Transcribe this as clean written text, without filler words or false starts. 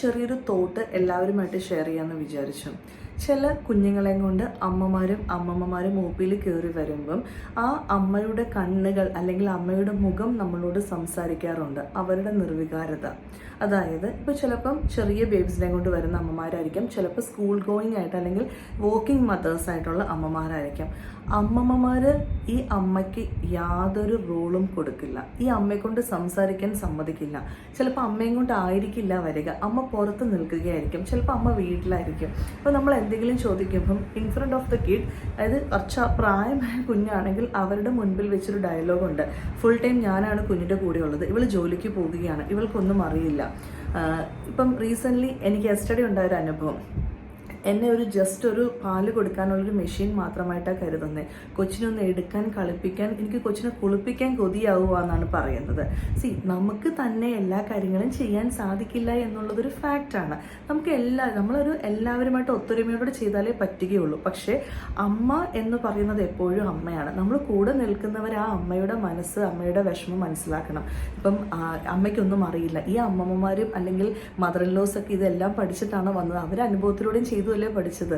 ചെറിയൊരു തോട്ട് എല്ലാവരുമായിട്ട് ഷെയർ ചെയ്യാമെന്ന് വിചാരിച്ചു. ചില കുഞ്ഞുങ്ങളെയും കൊണ്ട് അമ്മമാരും അമ്മമ്മമാരും മൂപ്പിൽ കയറി വരുമ്പം ആ അമ്മയുടെ കണ്ണുകൾ അല്ലെങ്കിൽ അമ്മയുടെ മുഖം നമ്മളോട് സംസാരിക്കാറുണ്ട്, അവരുടെ നിർവികാരത. അതായത് ഇപ്പോൾ ചിലപ്പം ചെറിയ ബേബീസിനെ കൊണ്ട് വരുന്ന അമ്മമാരായിരിക്കാം, ചിലപ്പോൾ സ്കൂൾ ഗോയിങ് ആയിട്ട് അല്ലെങ്കിൽ വോക്കിംഗ് മദേഴ്സ് ആയിട്ടുള്ള അമ്മമാരായിരിക്കാം. അമ്മമ്മമാർ ഈ അമ്മയ്ക്ക് യാതൊരു റോളും കൊടുക്കില്ല, ഈ അമ്മയെ കൊണ്ട് സംസാരിക്കാൻ സമ്മതിക്കില്ല. ചിലപ്പോൾ അമ്മയും കൊണ്ട് ആയിരിക്കില്ല വരിക, അമ്മ പുറത്ത് നിൽക്കുകയായിരിക്കും, ചിലപ്പോൾ അമ്മ വീട്ടിലായിരിക്കും. അപ്പോൾ നമ്മൾ എന്തെങ്കിലും ചോദിക്കുമ്പം in front of the kid, അതായത് കുറച്ച് പ്രായമായ കുഞ്ഞാണെങ്കിൽ അവരുടെ മുൻപിൽ വെച്ചൊരു ഡയലോഗുണ്ട്, ഫുൾ ടൈം ഞാനാണ് കുഞ്ഞിൻ്റെ കൂടെ ഉള്ളത്, ഇവൾ ജോലിക്ക് പോവുകയാണ്, ഇവൾക്കൊന്നും അറിയില്ല. ഇപ്പം റീസെൻ്റ്ലി എനിക്ക് യെസ്റ്റർഡേ ഉണ്ടായൊരു അനുഭവം. എന്നെ ജസ്റ്റ് ഒരു പാല് കൊടുക്കാനുള്ളൊരു മെഷീൻ മാത്രമായിട്ടാണ് കരുതുന്നത്. കൊച്ചിനൊന്ന് എടുക്കാൻ കളിപ്പിക്കാൻ, എനിക്ക് കൊച്ചിനെ കുളിപ്പിക്കാൻ കൊതിയാവുക എന്നാണ് പറയുന്നത്. നമുക്ക് തന്നെ എല്ലാ കാര്യങ്ങളും ചെയ്യാൻ സാധിക്കില്ല എന്നുള്ളതൊരു ഫാക്റ്റാണ്. നമുക്ക് എല്ലാവരുമായിട്ട് ഒത്തൊരുമയോടെ ചെയ്താലേ പറ്റുകയുള്ളൂ. പക്ഷേ അമ്മ എന്ന് പറയുന്നത് എപ്പോഴും അമ്മയാണ്. നമ്മൾ കൂടെ നിൽക്കുന്നവർ ആ അമ്മയുടെ മനസ്സ്, അമ്മയുടെ വിഷമം മനസ്സിലാക്കണം. ഇപ്പം അമ്മയ്ക്കൊന്നും അറിയില്ല, ഈ അമ്മമ്മമാരും അല്ലെങ്കിൽ മദർ ഇൻ ലോസ് ഒക്കെ ഇതെല്ലാം പഠിച്ചിട്ടാണ് വന്നത്, അവർ അനുഭവത്തിലൂടെയും ചെയ്തു പഠിച്ചത്.